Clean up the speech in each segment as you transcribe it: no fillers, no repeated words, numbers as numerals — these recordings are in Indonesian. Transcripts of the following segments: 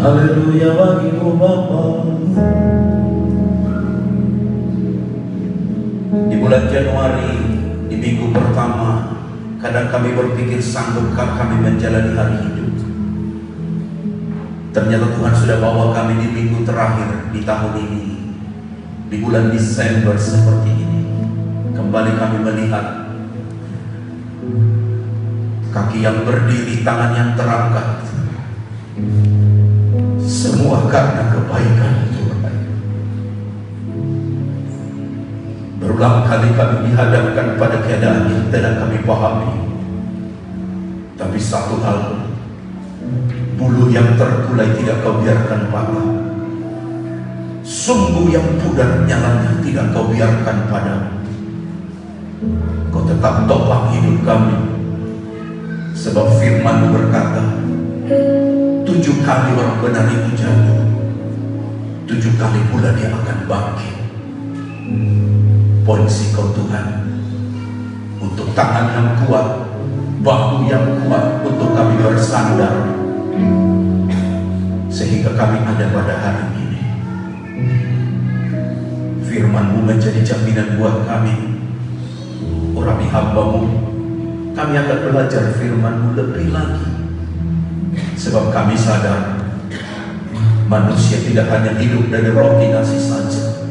Haleluya bagimu Bapa. Di bulan Januari, di minggu pertama, kadang kami berpikir sanggupkah kami menjalani hari hidup. Ternyata Tuhan sudah bawa kami di minggu terakhir di tahun ini, di bulan Desember seperti ini. Kembali kami melihat kaki yang berdiri, tangan yang terangkat, semua karena kebaikan Tuhan. Berulang kali kami dihadapkan pada keadaan yang tidak kami pahami, tapi satu hal, bulu yang terkulai tidak kau biarkan patah, sumbu yang pudar nyalanya tidak kau biarkan padam. Kau tetap topang hidup kami, sebab firman-Mu berkata, 7 kali orang benar itu jatuh, 7 kali pula dia akan bangkit. Polisi Kau Tuhan, untuk tangan yang kuat, bahu yang kuat untuk kami bersandar, sehingga kami ada pada hari ini. Firman-Mu menjadi jaminan buat kami. Orang hamba-Mu, kami akan belajar firman-Mu lebih lagi, sebab kami sadar manusia tidak hanya hidup dari roti nasi saja,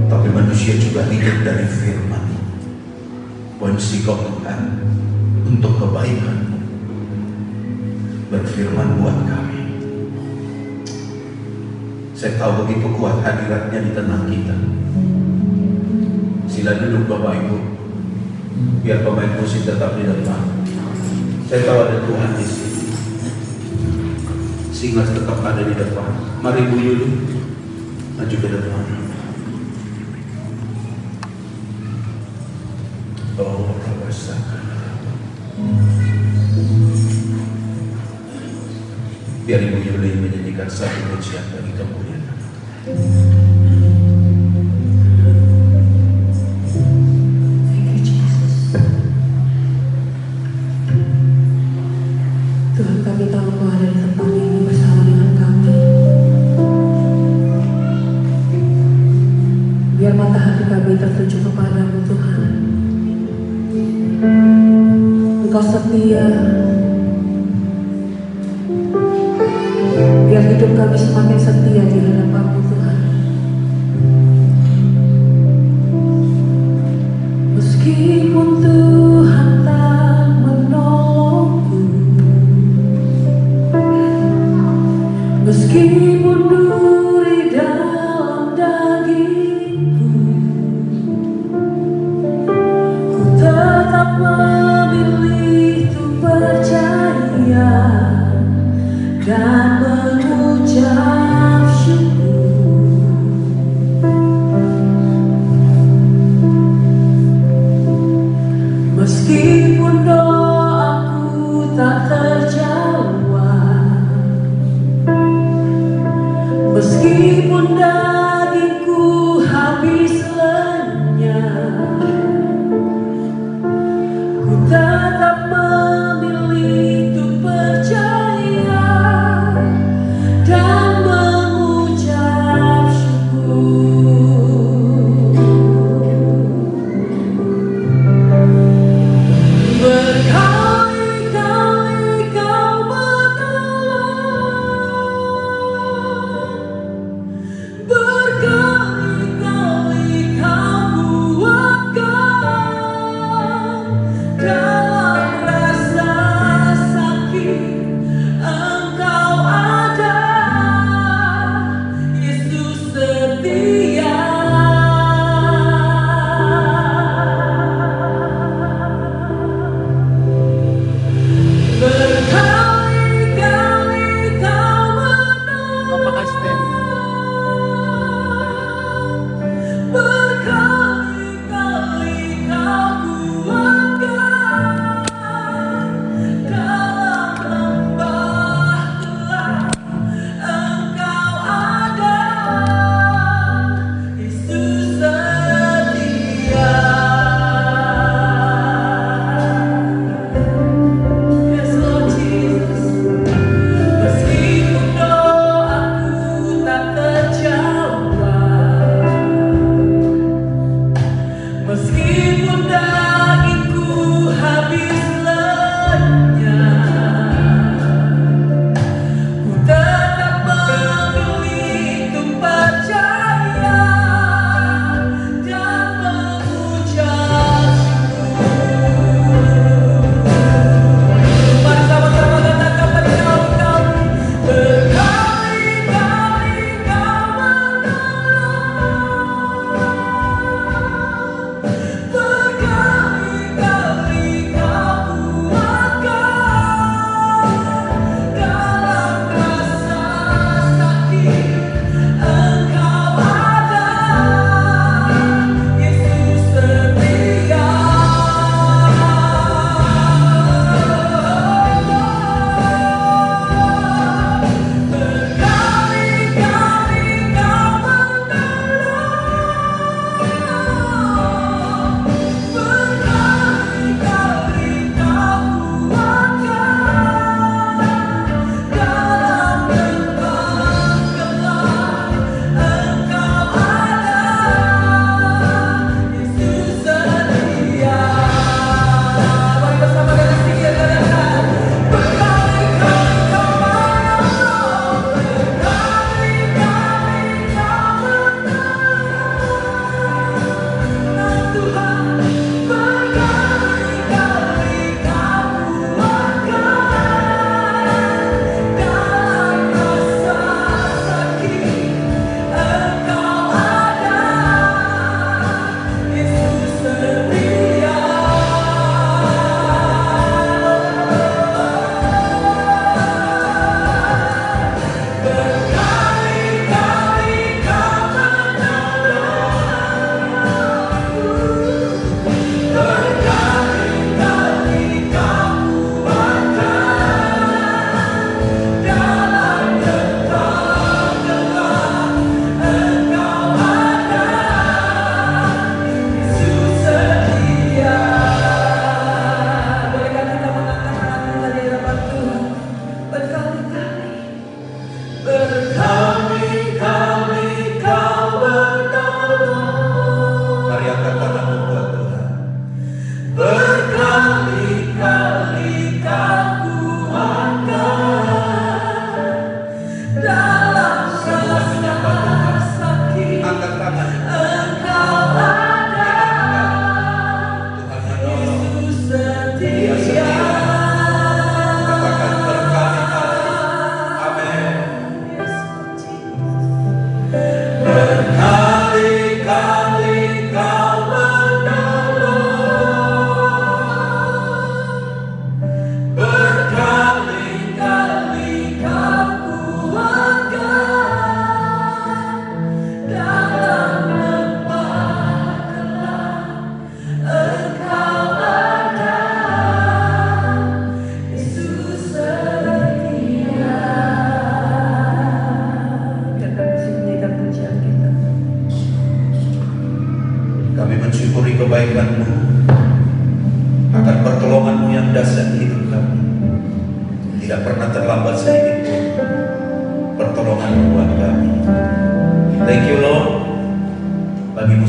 tapi manusia juga hidup dari firman-Mu. Benci Kau Tuhan, untuk kebaikan-Mu berfirman buat kami. Saya tahu begitu kuat hadiratnya di tengah kita. Sila duduk Bapak Ibu, biar pemain musik tetap di depan. Saya tahu ada Tuhan di sini. Singers tetap ada di depan. Mari Bu Yuli maju ke depan. Oh, rasakan. Biar Ibu Yuli menyanyikan satu pujian bagi kemuliaan. Tuhan, kami tahu Kau ada di tempat ini bersama dengan kami. Biar mata hati kami tertuju kepada-Mu Tuhan. Engkau setia. Biar hidup kami semakin setia di hadapan-Mu Tuhan. Meskipun Tuhan tak menolongku, meskipun duri dalam dagingku, ku tetap memilih untuk percaya dan mengucap syukur. Meskipun doaku tak terjawab, meskipun dagingku habis lenyap, ku tetap memilih untuk percaya dan mengucap syukur. Berkali-kali Kau menolong,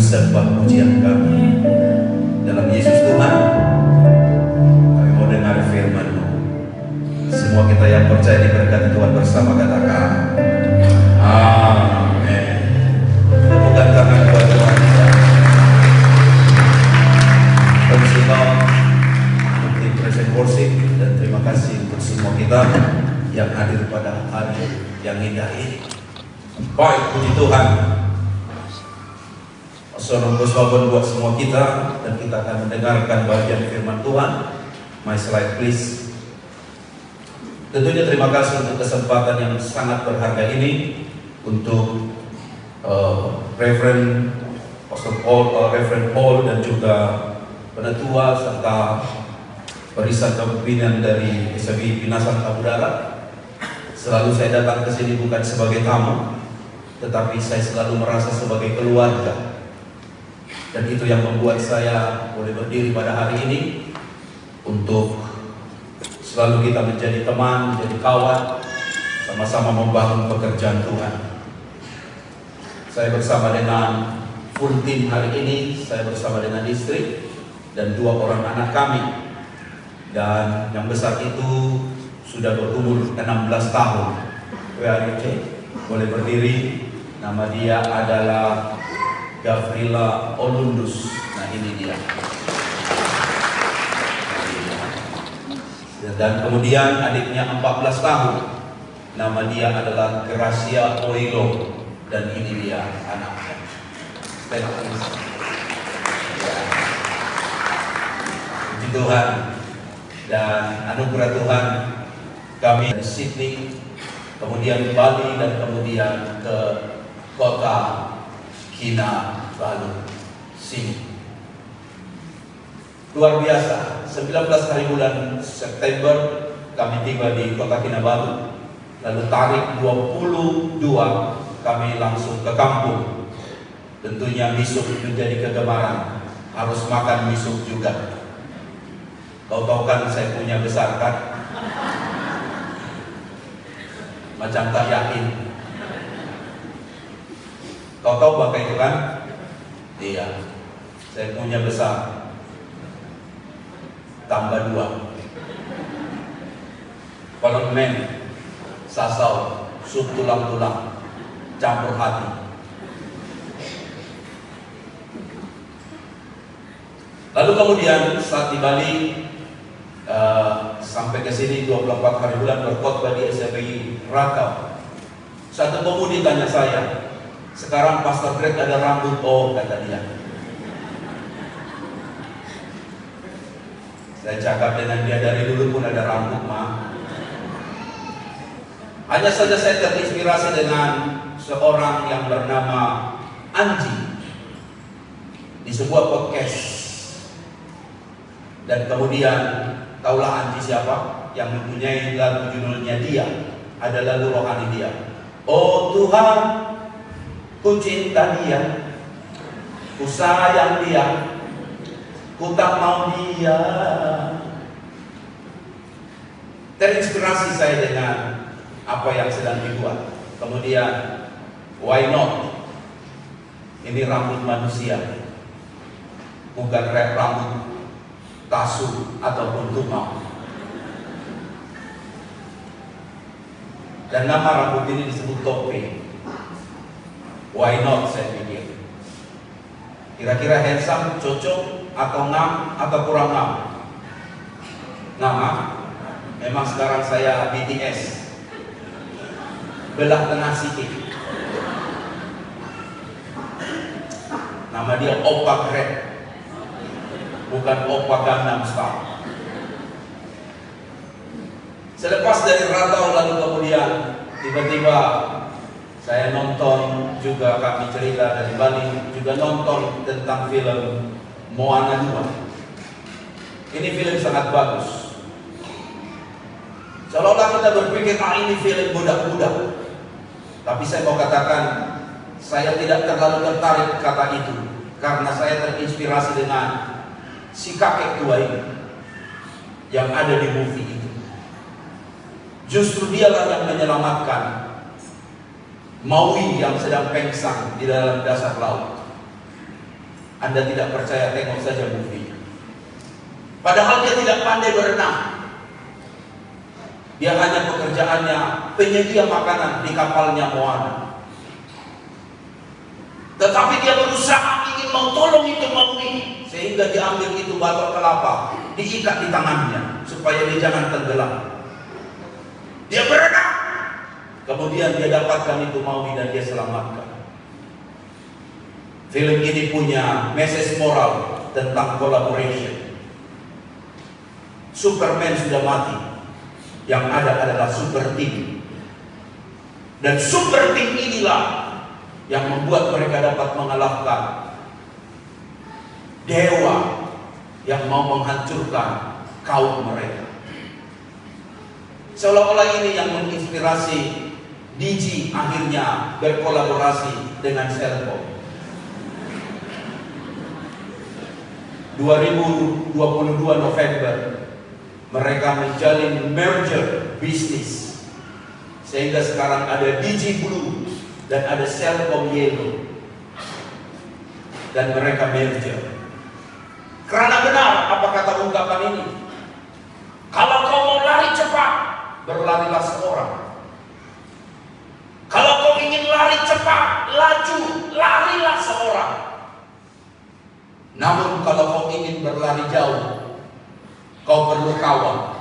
sembah pujian kami. Dalam Yesus Tuhan, kami mau dengar firman-Mu. Semua kita yang percaya diberkati Tuhan bersama katakan amin. Tepukan tangan buat Tuhan kita. Personal untuk present worship, dan terima kasih untuk semua kita yang hadir pada hari yang indah ini. Baik, puji Tuhan. Salam bersahabat buat semua kita, dan kita akan mendengarkan bagian firman Tuhan. My slide please. Tentunya terima kasih untuk kesempatan yang sangat berharga ini untuk Reverend Pastor Paul, Reverend Paul, dan juga penetua serta barisan kepemimpinan dari SBI Pinasan Kabudara. Selalu saya datang ke sini bukan sebagai tamu, tetapi saya selalu merasa sebagai keluarga. Dan itu yang membuat saya boleh berdiri pada hari ini untuk selalu kita menjadi teman, menjadi kawan, sama-sama membangun pekerjaan Tuhan. Saya bersama dengan full tim hari ini, saya bersama dengan istri dan 2 orang anak kami. Dan yang besar itu sudah berumur 16 tahun. WRC, boleh berdiri. Nama dia adalah Gavrila Olundus. Nah, ini dia. Dan kemudian adiknya 14 tahun. Nama dia adalah Gracia Oilo. Dan ini dia anaknya. Puji Tuhan. Dan anugerah Tuhan, kami dari Sydney, kemudian Bali, dan kemudian ke kota Kinabalu, sini. Luar biasa, 19 hari bulan September kami tiba di kota Kinabalu. Lalu tarik 22 kami langsung ke kampung. Tentunya misuk menjadi kegemaran, harus makan misuk juga. Kau tahu kan saya punya besar kan? Macam tak yakin. Kau tahu pakai itu kan? Iya. Saya punya besar. Tambah 2. Parlemen, sasau, sup tulang-tulang, campur hati. Lalu kemudian saat di Bali, sampai ke sini 24 hari bulan berkhotbah di SBI Rakau. Satu pemudi tanya saya, sekarang Pastor Greg ada rambut? Oh, kata dia. Saya cakap dengan dia, dari dulu pun ada rambut, Ma. Hanya saja saya terinspirasi dengan seorang yang bernama Anji di sebuah podcast. Dan kemudian, taulah Anji siapa? Yang mempunyai lagu judulnya Dia. Ada lagu rohani dia. Oh Tuhan, ku cinta dia, ku sayang dia, ku tak mau dia. Terinspirasi saya dengan apa yang sedang dibuat. Kemudian, why not? Ini rambut manusia, bukan rambut kasut ataupun tumau. Dan nama rambut ini disebut topi. Why not, saya pikir. Kira-kira handsome, cocok, atau ngam, atau kurang ngam? Ngam. Memang sekarang saya BTS, belah tengah sikit. Nama dia Oppa Greg, bukan Oppa Gangnam Style. Selepas dari Ratau, lalu kemudian tiba-tiba saya nonton juga, kami cerita dari Bali, juga nonton tentang film Moana 2. Ini film sangat bagus. Seolah-olah kita berpikir, ini film budak-budak. Tapi saya mau katakan, saya tidak terlalu tertarik kata itu, karena saya terinspirasi dengan si kakek tua ini yang ada di movie itu. Justru dialah yang menyelamatkan Maui yang sedang pingsan di dalam dasar laut. Anda tidak percaya, tengok saja buktinya. Padahal dia tidak pandai berenang. Dia hanya pekerjaannya penyedia makanan di kapalnya Moana. Tetapi dia berusaha ingin tolong itu mau ini, sehingga diambil itu batok kelapa, diikat di tangannya supaya dia jangan tenggelam. Dia berenang, kemudian dia dapatkan itu Maui dan dia selamatkan. Film ini punya message moral tentang collaboration. Superman sudah mati, yang ada adalah super team. Dan super team inilah yang membuat mereka dapat mengalahkan dewa yang mau menghancurkan kaum mereka. Seolah-olah ini yang menginspirasi DJ akhirnya berkolaborasi dengan Cellphone. 2022 November mereka menjalin merger bisnis, sehingga sekarang ada DJ Blue dan ada Cellphone Yellow, dan mereka merger. Karena benar apa kata ungkapan ini, kalau kau mau lari cepat, berlarilah seorang. Kalau kau ingin lari cepat, laju, larilah seorang. Namun kalau kau ingin berlari jauh, kau perlu kawan,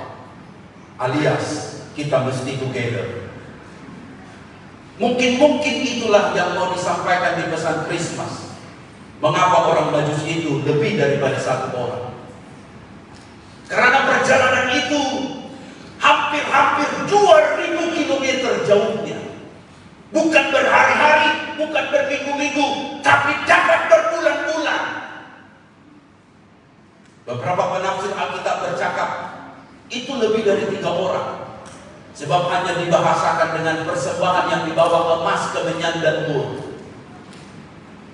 alias kita mesti together. Mungkin itulah yang mau disampaikan di pesan Christmas. Mengapa orang Majus itu lebih daripada satu orang? Karena perjalanan itu hampir 2000 km jauhnya. Bukan berhari-hari, bukan berminggu-minggu, tapi dapat berbulan-bulan. Beberapa penafsir Alkitab bercakap itu lebih dari 3 orang, sebab hanya dibahasakan dengan persembahan yang dibawa emas, kemenyan, dan mur.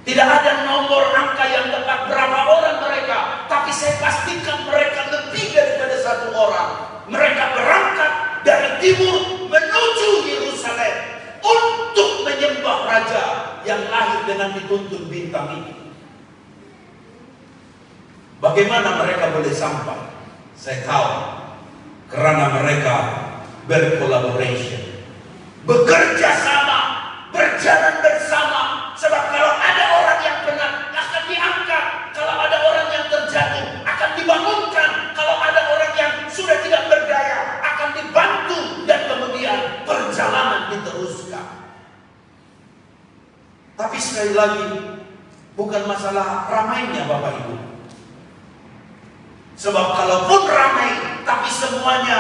Tidak ada nomor angka yang tepat berapa orang mereka, tapi saya pastikan mereka lebih daripada 1 orang. Mereka berangkat dari timur menuju Yerusalem untuk menyembah Raja yang lahir dengan dituntun bintang ini. Bagaimana mereka boleh sampai? Saya tahu, karena mereka berkolaborasi, bekerja sama, berjalan bersama. Sebab kalau ada orang yang benar akan diangkat, kalau ada orang yang terjatuh akan dibangunkan, kalau ada orang yang sudah tidak berdaya akan dibantu, dan kemudian perjalanan diteruskan. Tapi sekali lagi, bukan masalah ramainya Bapak Ibu. Sebab kalaupun ramai tapi semuanya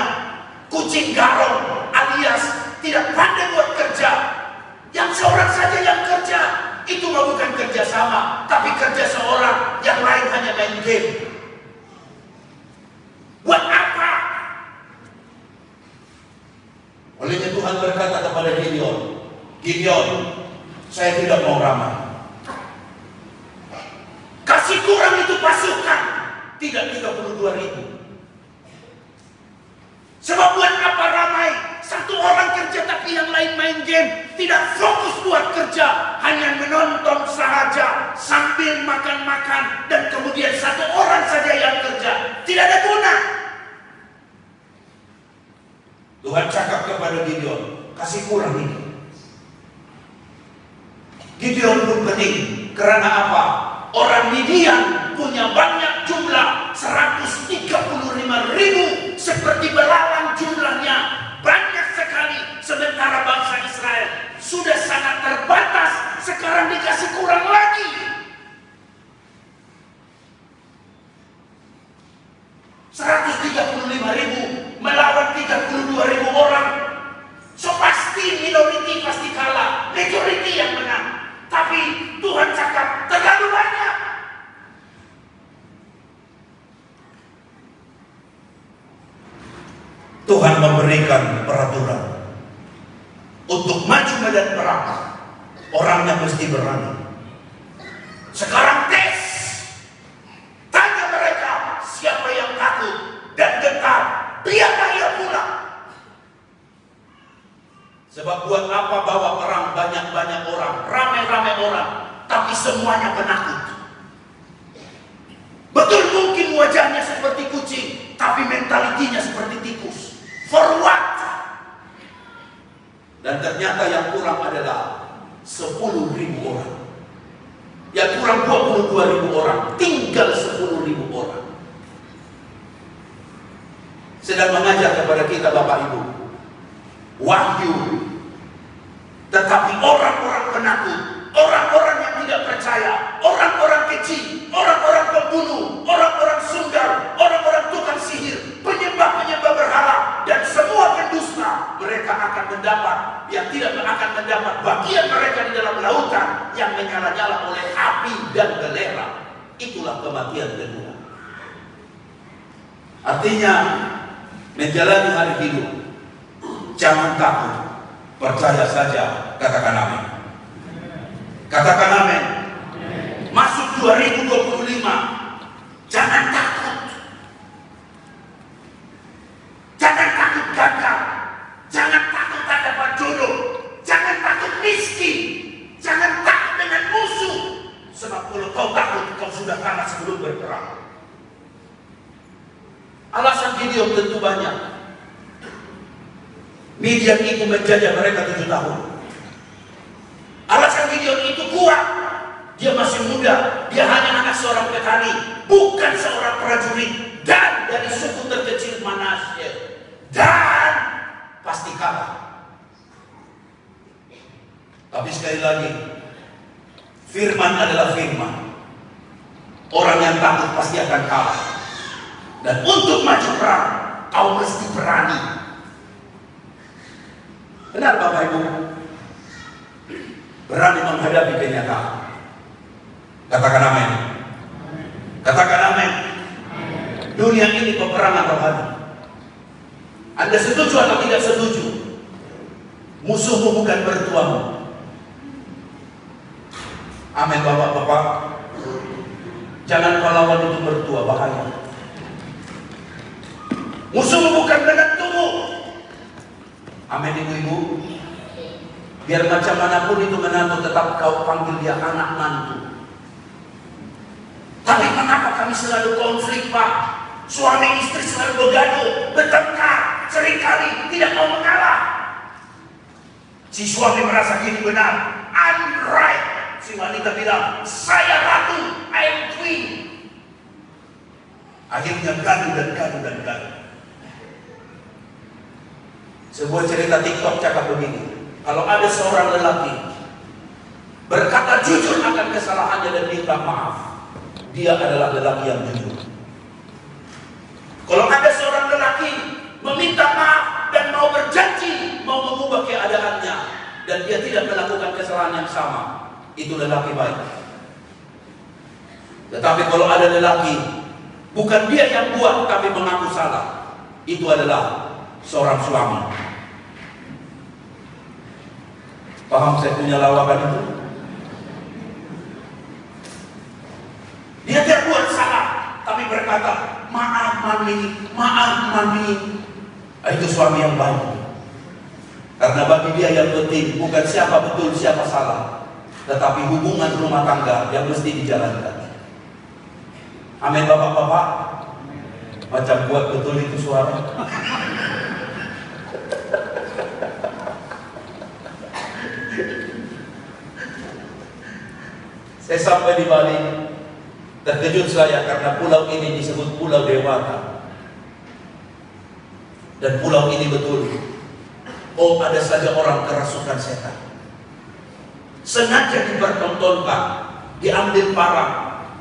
kucing garong alias tidak pandai buat kerja, yang seorang saja yang kerja, itu bukan kerja sama, tapi kerja seorang, yang lain hanya main game. Buat apa? Olehnya Tuhan berkata kepada Gideon, Gideon, saya tidak mau ramai. Kasih kurang itu pasukan, tidak 32.000. Sebab buat apa ramai? 1 orang kerja tapi yang lain main game, tidak fokus buat kerja, hanya menonton sahaja sambil makan-makan, dan kemudian 1 orang saja yang kerja, tidak ada guna. Tuhan cakap kepada Gideon, kasih kurang ini. Gideon pun pening. Karena apa? Orang Midian punya banyak jumlah, 135.000, seperti belalang jumlahnya, banyak sekali. Sementara bangsa Israel sudah sangat terbatas, sekarang dikasih kurang lagi. (135.000) melawan 32.000 orang. So pasti minority pasti kalah, majority yang menang. Tapi Tuhan cakap terlalu banyak. Tuhan memberikan peraturan untuk maju medan perang. Orangnya mesti berani. Sekarang tes, tanya mereka siapa yang takut dan getar, biarlah ia pulang. Sebab buat apa bawa perang banyak-banyak orang, ramai-ramai orang, tapi semuanya penakut. Dan ternyata yang kurang adalah 10.000 orang. Yang kurang 22.000 orang, tinggal 10.000 orang. Sedang mengajar kepada kita Bapak Ibu wahyu. Tetapi orang-orang penakut, orang-orang yang tidak percaya, orang-orang keji, orang-orang pembunuh, orang-orang sunggar, orang-orang tukang sihir, penyembah-penyembah berhala, dan semua pendusta, mereka akan mendapat, yang tidak akan mendapat bagian mereka di dalam lautan yang menyala-nyala oleh api dan belerang. Itulah kematian kedua. Artinya menjalani hari hidup, jangan takut, percaya saja. Katakan amin. Katakan amin. Masuk 2025, jangan takut. Jangan takut gagal. Jangan takut tak dapat jodoh. Jangan takut miskin. Jangan takut dengan musuh. Sebab kalau kau takut, kau sudah kalah sebelum berperang. Alasan Gideon tentu banyak. Midian itu menjajah mereka 7 tahun. Alasan Gideon itu kuat. Dia masih muda. Dia hanya anak seorang petani, bukan seorang prajurit, dan dari suku terkecil Manasye. Dan pasti kalah. Tapi sekali lagi, firman adalah firman. Orang yang takut pasti akan kalah. Dan untuk maju perang, kau mesti berani. Benar Bapak Ibu? Berani menghadapi kenyataan. Katakan amin. Katakan amin. Dunia ini peperangan rohani. Anda setuju atau tidak setuju? Musuhmu bukan mertuamu. Amin Bapak-bapak. Jangan kau lawan itu mertua, bahaya. Musuhmu bukan menantumu. Amin ibu-ibu. Biar macam manapun itu menantu, tetap kau panggil dia anak mantu. Tapi kenapa kami selalu konflik Pak? Suami istri selalu bergaduh, bertengkar, seringkali tidak mau mengalah. Si suami merasa gini benar, I'm right. Si wanita bilang, saya ratu, I am queen. Akhirnya gaduh dan gaduh dan gaduh. Sebuah cerita TikTok cakap begini. Kalau ada seorang lelaki berkata jujur akan kesalahannya dan minta maaf, dia adalah lelaki yang jujur. Kalau ada seorang lelaki meminta maaf dan mau berjanji, mau mengubah keadaannya, dan dia tidak melakukan kesalahan yang sama, itu lelaki baik. Tetapi kalau ada lelaki bukan dia yang buat tapi mengaku salah, itu adalah seorang suami. Paham saya punya lawakan itu? Dia tidak buat salah, tapi berkata, maaf mami, maaf mami. Itu suami yang baik. Karena bagi dia yang penting bukan siapa betul, siapa salah, tetapi hubungan rumah tangga yang mesti dijalankan. Amin bapak-bapak. Macam buat betul itu suara. Saya sampai di Bali, terkejut saya karena pulau ini disebut Pulau Dewata. Dan pulau ini betul, oh ada saja orang kerasukan setan. Sengaja dipertontonkan, diambil parang,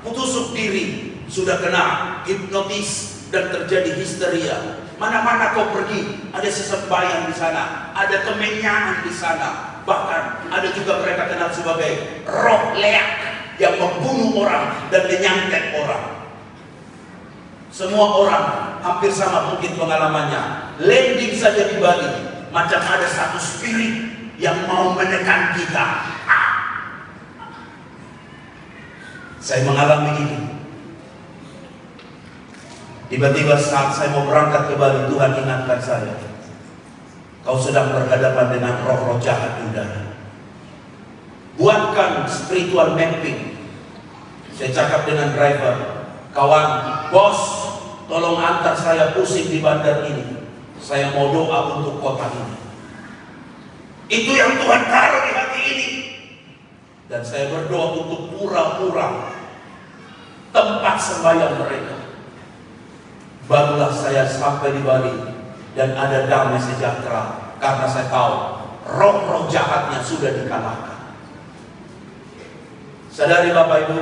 tusuk diri, sudah kena hipnotis dan terjadi histeria. Mana-mana kau pergi, ada sesembahyang di sana, ada kemenyangan di sana. Bahkan ada juga mereka kenal sebagai roh leak yang membunuh orang dan menyantet orang. Semua orang hampir sama mungkin pengalamannya. Landing saja di Bali, macam ada satu spirit yang mau menekan kita. Saya mengalami ini. Tiba-tiba saat saya mau berangkat ke Bali, Tuhan ingatkan saya, kau sedang berhadapan dengan roh-roh jahat di udara. Buatkan spiritual mapping. Saya cakap dengan driver, kawan, bos, tolong antar saya pusing di bandar ini. Saya mau doa untuk kota ini. Itu yang Tuhan taruh di hati ini. Dan saya berdoa untuk pura-pura tempat sembahyang mereka. Barulah saya sampai di Bali dan ada damai sejahtera, karena saya tahu roh-roh jahatnya sudah dikalahkan. Sadari Bapak Ibu,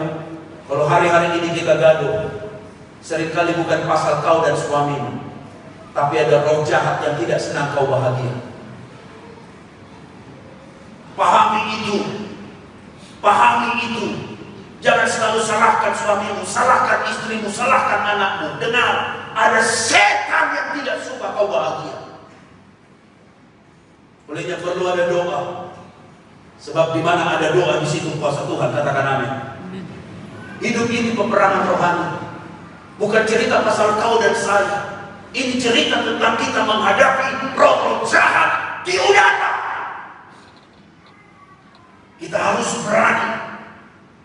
kalau hari-hari ini kita gaduh, seringkali bukan pasal kau dan suamimu, tapi ada roh jahat yang tidak senang kau bahagia. Pahami itu. Pahami itu. Jangan selalu salahkan suamimu, salahkan istrimu, salahkan anakmu. Dengar, ada setan yang tidak suka kau bahagia. Olehnya perlu ada doa. Sebab di mana ada doa, di situ kuasa Tuhan. Katakan amin. Hidup ini peperangan rohani. Bukan cerita pasal kau dan saya. Ini cerita tentang kita menghadapi roh-roh jahat di udara. Kita harus berani.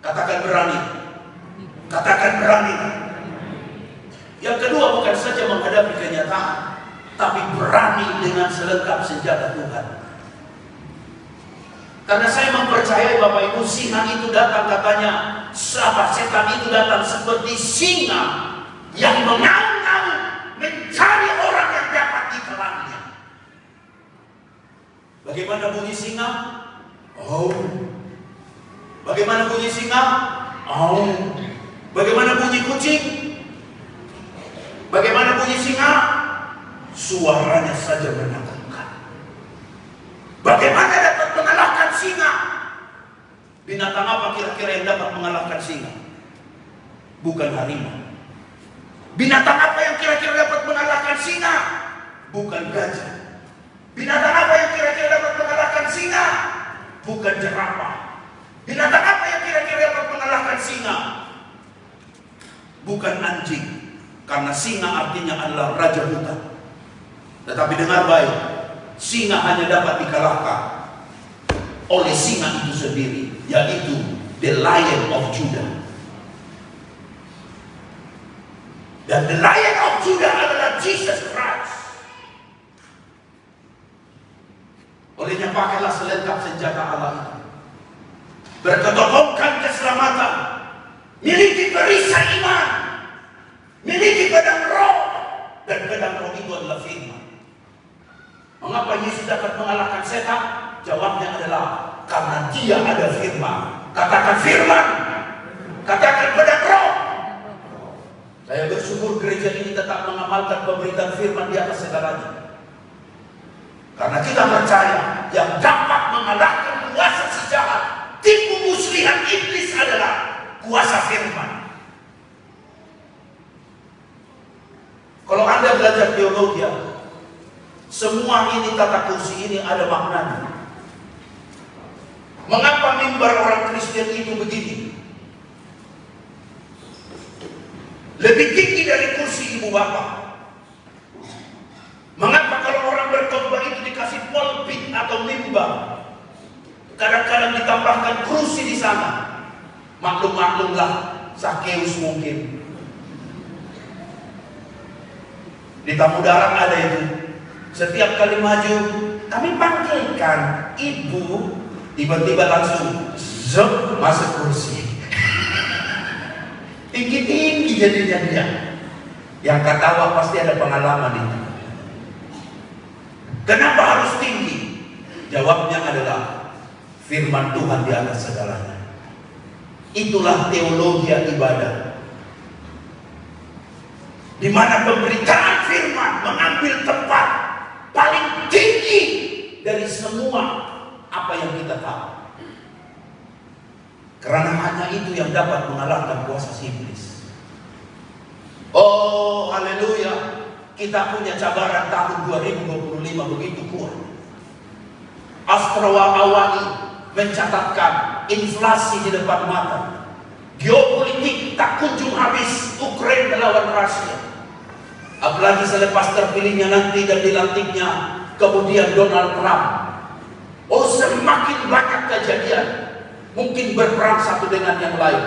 Katakan berani. Katakan berani. Yang kedua, bukan saja menghadapi kenyataan, tapi berani dengan selengkap senjata Tuhan. Karena saya mempercayai Bapak Ibu, singa itu datang, katanya sahabat setan itu datang seperti singa yang mengaum-ngaum mencari orang yang dapat ditelannya. Bagaimana bunyi singa? Oh. Bagaimana bunyi singa? Oh. Bagaimana bunyi kucing? Bagaimana bunyi singa? Suaranya saja menakutkan. Bagaimana dapat mengalahkan singa? Binatang apa kira-kira yang dapat mengalahkan singa? Bukan harimau. Binatang apa yang kira-kira dapat mengalahkan singa? Bukan gajah. Binatang apa yang kira-kira dapat mengalahkan singa? Bukan jerapah. Binatang apa yang kira-kira dapat mengalahkan singa? Bukan anjing. Karena singa artinya adalah raja hutan. Tetapi dengar baik, singa hanya dapat dikalahkan oleh singa itu sendiri, yaitu the Lion of Judah. Dan the Lion of Judah adalah Jesus Christ. Olehnya pakailah selengkap senjata Allah itu. Berketopongkan keselamatan, miliki perisai iman, miliki pedang roh, dan pedang roh itu adalah firman. Mengapa Yesus dapat mengalahkan setan? Jawabnya adalah karena dia ada firman. Katakan firman. Katakan pedang roh. Saya bersyukur gereja ini tetap mengamalkan pemberitaan firman di atas segalanya. Karena kita percaya yang dapat mengalahkan kuasa si jahat, tipu muslihat iblis adalah kuasa firman. Kalau Anda belajar teologi, semua ini tata kursi ini ada maknanya. Mengapa mimbar orang Kristen itu begini? Lebih tinggi dari kursi ibu bapak. Mengapa kalau orang berkhotbah itu dikasih pulpit atau mimbar, kadang-kadang ditambahkan kursi di sana? Maklum-maklumlah Sakeus mungkin. Di tamu darat ada itu. Setiap kali maju, kami panggilkan ibu, tiba-tiba langsung zop masuk kursi. Tinggi-tinggi jadinya dia. Yang ketawa pasti ada pengalaman itu. Kenapa harus tinggi? Jawabnya adalah firman Tuhan di atas segalanya. Itulah teologi ibadah, di mana pemberitaan firman mengambil tempat paling tinggi dari semua apa yang kita tahu. Karena hanya itu yang dapat mengalahkan kuasa iblis. Oh, haleluya. Kita punya cabaran tahun 2025 begitu kuat. Astrawawali mencatatkan inflasi di depan mata. Geopolitik tak kunjung habis, Ukraina melawan Rusia. Apalagi selepas terpilihnya nanti dan dilantiknya kemudian Donald Trump. Oh, semakin banyak kejadian. Mungkin berperang satu dengan yang lain.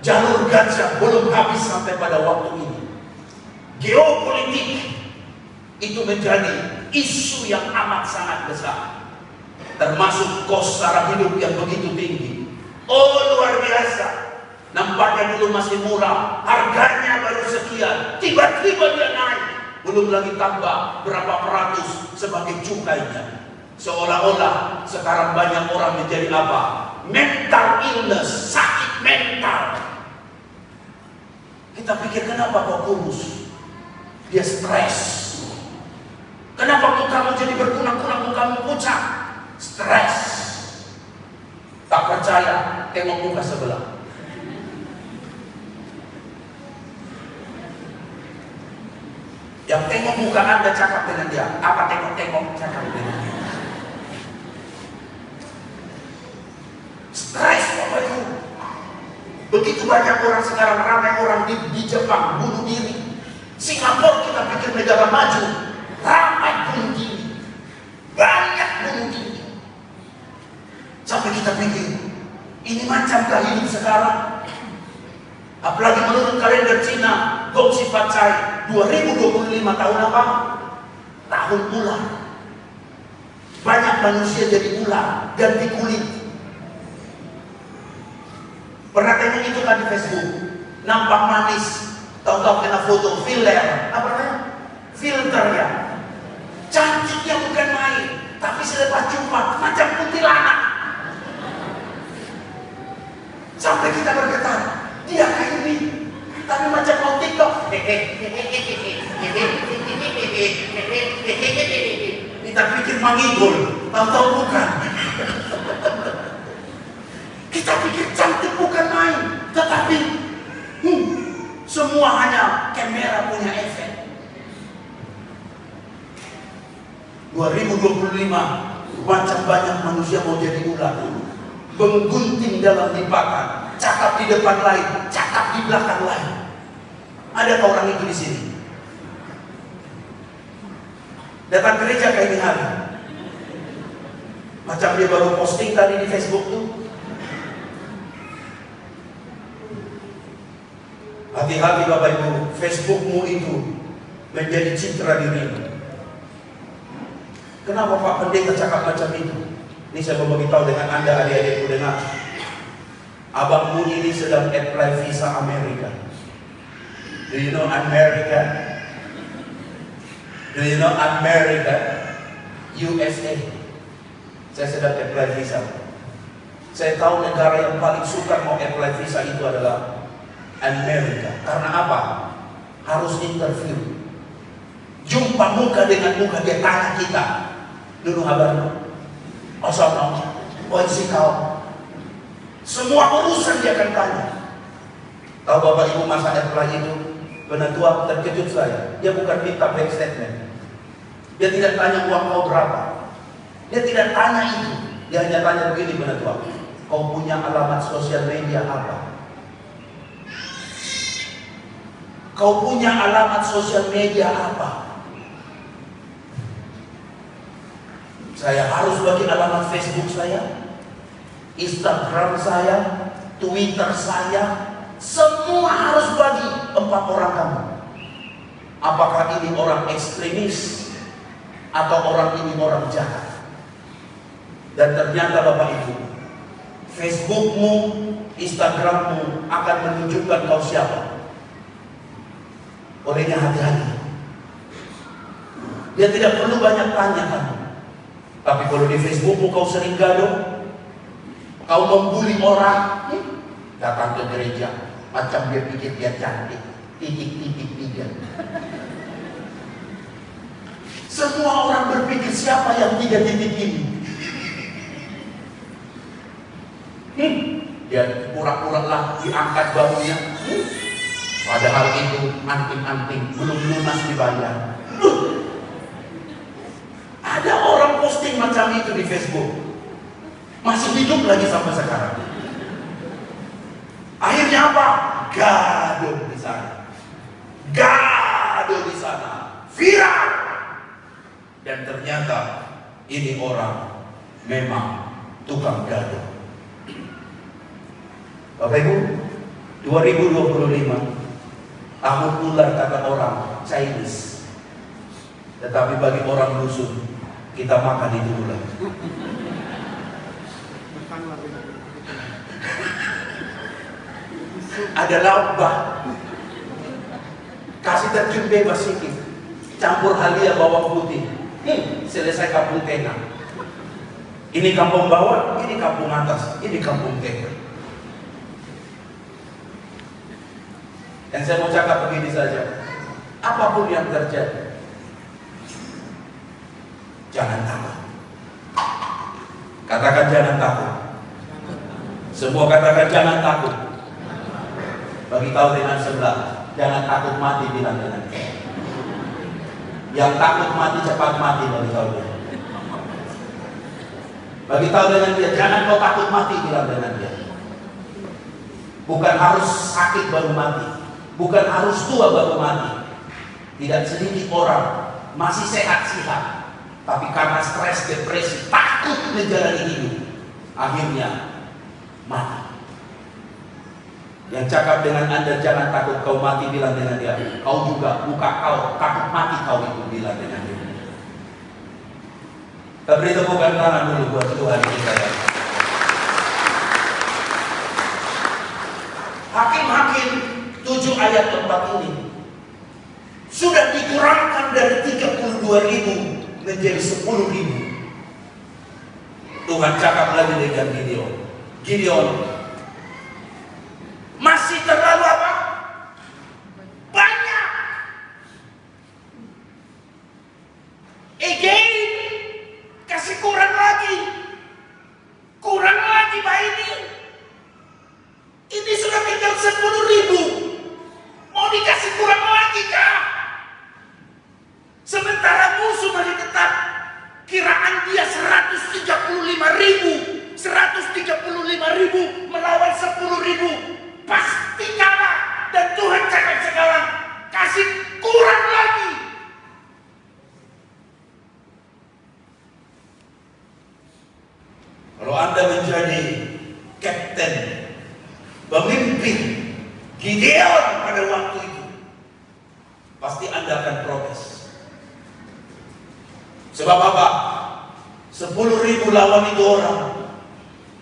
Jalur Gaza belum habis sampai pada waktu ini. Geopolitik itu menjadi isu yang amat sangat besar. termasuk kos sara hidup yang begitu tinggi. Oh, luar biasa. Nampaknya dulu masih murah, harganya baru sekian, tiba-tiba dia naik. Belum lagi tambah berapa peratus sebagai cukainya. Seolah-olah sekarang banyak orang menjadi apa? Mental illness, sakit mental. Kita pikir, kenapa kok kurus? Dia stres. Kenapa kok kamu jadi berkunang-kunang, kamu pucat? Stres. Tak percaya, tengok muka sebelah. Yang tengok muka Anda, cakap dengan dia. Apa tengok-tengok, cakap dengan dia. Stres Bapak Ibu. Begitu banyak orang sekarang, ramai orang di Jepang bunuh diri. Singapura kita pikir negara maju, ramai bunuh diri. Banyak bunuh diri. Sampai kita pikir, ini macamkah hidup sekarang? Apalagi menurut kalender Cina, Gong Sifat Cai 2025 tahun apa? Tahun ular. Banyak manusia jadi ular, ganti kulit. Pernah tengok itu kan di Facebook? Nampak manis, tahu-tahu kena foto filler, apa namanya? Filter ya. Cantiknya bukan main, tapi selepas jumpa macam kuntilanak. Sampai kita bergetar, dia kayak ini, tapi macam mau TikTok. Kita pikir mangigol, tahu-tahu bukan. Kita pikir cantik bukan main, tetapi semua hanya kamera punya efek. 2025 macam banyak manusia mau jadi ular, menggunting dalam lipatan, cakap di depan lain, cakap di belakang lain. Ada orang itu di sini? Datang gereja kayak ini hari, macam dia baru posting tadi di Facebook tuh. Hati-hati Bapak Ibu, Facebookmu itu menjadi citra dirimu. Kenapa Pak Pendeta cakap macam itu? Ini saya mau beritahu dengan Anda, adik-adikku, dengar. Abangmu ini sedang apply visa Amerika. Do you know America? Do you know America? USA. Saya sedang apply visa. Saya tahu negara yang paling suka mau apply visa itu adalah Amerika. Karena apa? Harus interview. Jumpa muka dengan muka, dia tanya kita. Dulu kabarnya, osono, isi kau. Semua urusan dia akan tanya. Tahu Bapak Ibu masa apply itu, penatua terkejut saya. Dia bukan minta bank statement. Dia tidak tanya uang kau berapa. Dia tidak tanya itu. Dia hanya tanya begini, penatua, kau punya alamat sosial media apa? Kau punya alamat sosial media apa? Saya harus bagi alamat Facebook saya, Instagram saya, Twitter saya, semua harus bagi 4 orang kamu. Apakah ini orang ekstremis atau orang ini orang jahat? Dan ternyata Bapak Ibu, Facebookmu, Instagrammu akan menunjukkan kau siapa. Olehnya hati-hati. Dia tidak perlu banyak tanya kamu. Tapi kalau di Facebookmu kau sering gaduh, kau membuli orang, datang ke gereja, macam dia pikir dia cantik, titik-titik 3. Semua orang berpikir siapa yang 3 titik ini. Dia pura-pura lah diangkat bahunya. Padahal itu anting-anting belum lunas dibayar. Ada orang posting macam itu di Facebook, masih hidup lagi sampai sekarang. Akhirnya apa? Gaduh di sana, gaduh di sana, viral. Dan ternyata ini orang memang tukang gaduh. Bapak Ibu, 2025 tahun ular kata orang Chinese, tetapi bagi orang dusun kita makan itu ular. Ada lauk kasih terjun bebas sedikit, campur halia bawang putih, selesai kampung tengah. Ini kampung bawah, ini kampung atas, ini kampung tengah. Yang saya mau cakap begini saja, apapun yang terjadi, jangan takut. Katakan jangan takut. Semua katakan jangan takut. Bagi tahu dengan sebelah, jangan takut mati, bilang dengan dia. Yang takut mati cepat mati, bagi tahu dia. Bagi tahu dengan dia, jangan kau takut mati, bilang dengan dia. Bukan harus sakit baru mati, bukan harus tua baru mati. Tidak sedikit orang masih sehat-sehat, tapi karena stres, depresi, takut menjalani hidup, akhirnya mati. Yang cakap dengan Anda, jangan takut kau mati, bilang dengan dia. Kau juga, buka kau, takut mati kau itu, bilang dengan dia. Kita beri tepukan tangan dulu buat Tuhan kita ya. Hakim-hakim 7 ayat 4 ini sudah dikurangkan dari 32.000 menjadi 10.000. Tuhan cakap lagi dengan Gideon. Gideon, masih terlalu apa? Banyak. Again, kasih kurang lagi. Kurang lagi Pak ini. Ini sudah tinggal 10.000. Mau dikasih kurang lagi kah? Sementara musuh masih tetap. Kiraan dia 135.000. 135.000 melawan 10.000. Pasti kalah. Dan Tuhan cakap sekarang, kasih kurang lagi. Kalau Anda menjadi kapten, pemimpin Gideon pada waktu itu, pasti Anda akan protes. Sebab apa? 10.000 lawan itu orang.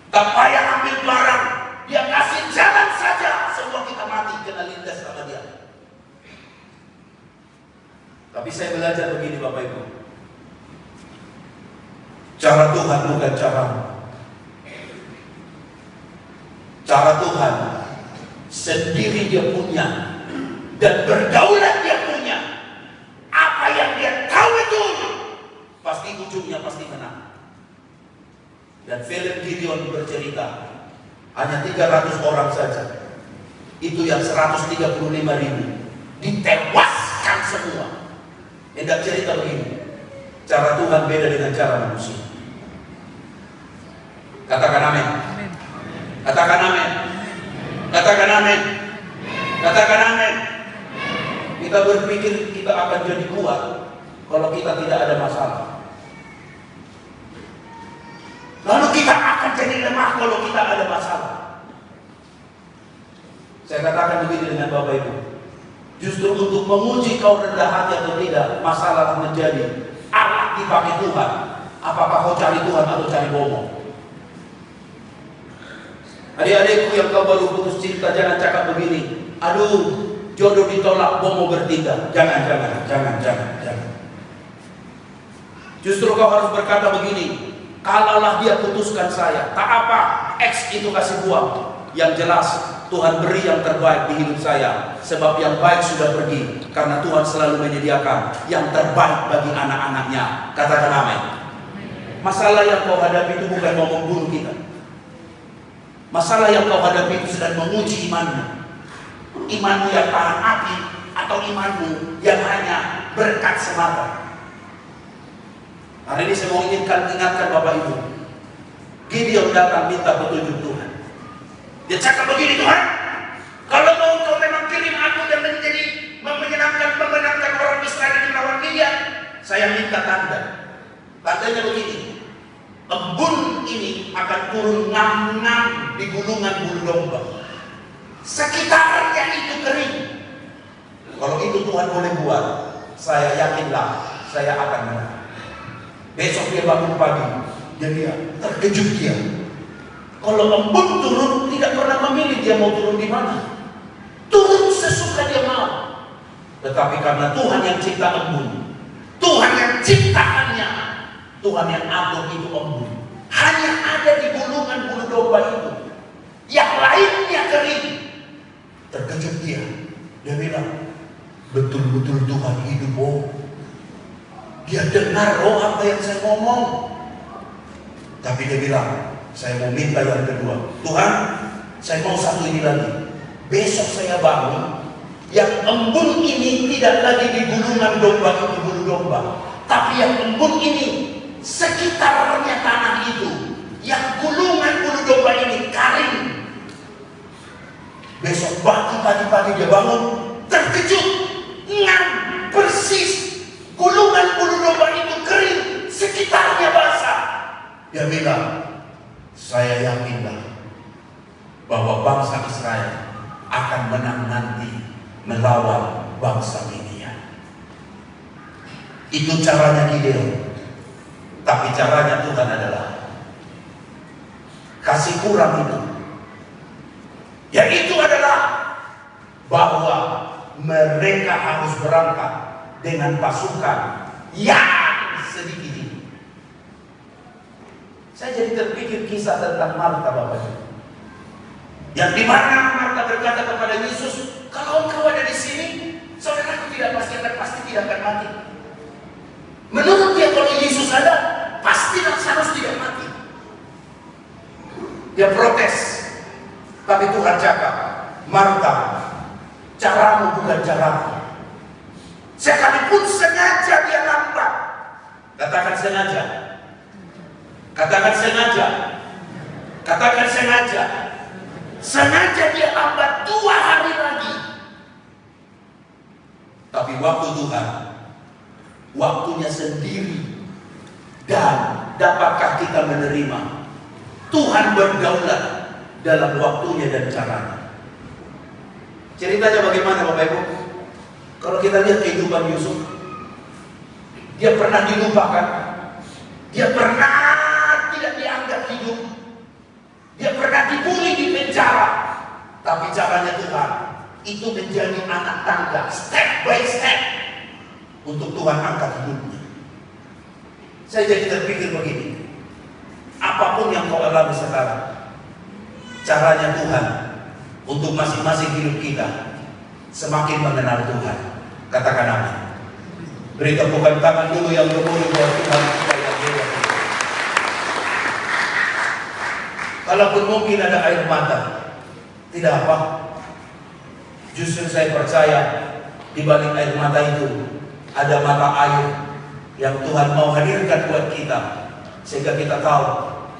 Tak payah ambil barang, dia kasih jalan saja, semua kita mati kena lindas sama dia. Tapi saya belajar begini Bapak Ibu, cara Tuhan bukan caramu. Cara Tuhan sendiri dia punya, dan berdaulat dia punya. Apa yang dia tahu itu pasti ujungnya pasti menang. Dan film Gideon bercerita hanya 300 orang saja, itu yang 135.000 ditewaskan semua. Hendak cerita begini, cara Tuhan beda dengan cara manusia. Katakan amin. Katakan amin. Katakan amin. Katakan amin. Kita berpikir kita akan jadi kuat kalau kita tidak ada masalah. Lalu kita akan jadi lemah kalau kita ada masalah. Saya katakan begini dengan Bapak Ibu, justru untuk menguji kau rendah hati atau tidak, masalah menjadi alat dipakai Tuhan. Apakah kau cari Tuhan atau cari bomo? Adik-adikku yang kau baru putus cinta, jangan cakap begini, aduh jodoh ditolak, bomo bertindak. Jangan. Justru kau harus berkata begini, kalaulah dia putuskan saya, tak apa, X itu kasih buang. Yang jelas Tuhan beri yang terbaik di hidup saya, sebab yang baik sudah pergi. Karena Tuhan selalu menyediakan yang terbaik bagi anak-anaknya. Katakan amin. Masalah yang kau hadapi itu bukan mau membunuh kita. Masalah yang kau hadapi itu sedang menguji imanmu. Imanmu yang tahan api, atau imanmu yang hanya berkat semata. Hari ini saya mau ingatkan Bapak Ibu, Gideon datang minta petunjuk Tuhan. Dia cakap begini, Tuhan, kalau mau kau memang kirim aku dan menjadi memenangkan orang Israel di melawan Midian, saya minta tanda. Tandanya begini, embun ini akan turun ngam-ngam di gunungan bulu domba. Sekitarnya itu kering. Kalau itu Tuhan boleh buat, saya yakinlah saya akan menang. Besok dia bangun pagi, dia lihat, terkejut dia. Kalau embun turun tidak pernah memilih dia mau turun di mana. Turun sesuka dia mau. Tetapi karena Tuhan yang cipta embun, Tuhan yang ciptaannya, Tuhan yang atur itu embun, hanya ada di gulungan bulu domba itu. Yang lainnya kering. Terkejut dia. Dia bilang, betul-betul Tuhan hidup. Oh, dia dengar apa yang saya ngomong. Tapi dia bilang, saya mau minta yang kedua. Tuhan, saya mau satu ini lagi. Besok saya bangun, yang embun ini tidak lagi di gulungan domba itu bulu domba, tapi yang embun ini sekitarnya tanah itu, yang gulungan bulu domba ini kering. Besok pagi dia bangun, terkejut, ngam, persis gulungan bulu domba itu kering, sekitarnya basah. Dia bilang, saya yakinlah bahwa bangsa Israel akan menang nanti melawan bangsa Midian. Itu caranya Gideon. Tapi caranya Tuhan adalah kasih kurang itu. Yaitu adalah bahwa mereka harus berangkat dengan pasukan yang sedikit ini. Saya jadi terpikir kisah tentang Marta, Bapak Ibu. Yang dimana Marta berkata kepada Yesus, kalau engkau ada di sini, saudaraku pasti tidak akan mati. Menurut dia kalau Yesus ada, pasti harus tidak mati. Dia protes, tapi Tuhan cakap, Marta, caramu bukan caraku. Sekalipun sengaja dia lambat, katakan sengaja. Katakan sengaja. Katakan sengaja. Sengaja dia lambat 2 hari lagi. Tapi waktu Tuhan, waktunya sendiri. Dan dapatkah kita menerima Tuhan berdaulat dalam waktunya dan caranya? Ceritanya bagaimana Bapak Ibu? Kalau kita lihat kehidupan Yusuf, dia pernah dilupakan. Dia pernah tidak dianggap hidup. Dia pernah dibully di penjara. Tapi caranya Tuhan itu menjadi anak tangga, step by step, untuk Tuhan angkat hidupnya. Saya jadi terpikir begini, apapun yang kau alami sekarang, caranya Tuhan untuk masing-masing hidup kita semakin mengenal Tuhan. Katakan amin. Beri tepukan tangan dulu yang gemuruh buat Tuhan kita yang hebat. Kalaupun mungkin ada air mata, tidak apa. Justru saya percaya di balik air mata itu ada mata air yang Tuhan mau hadirkan buat kita, sehingga kita tahu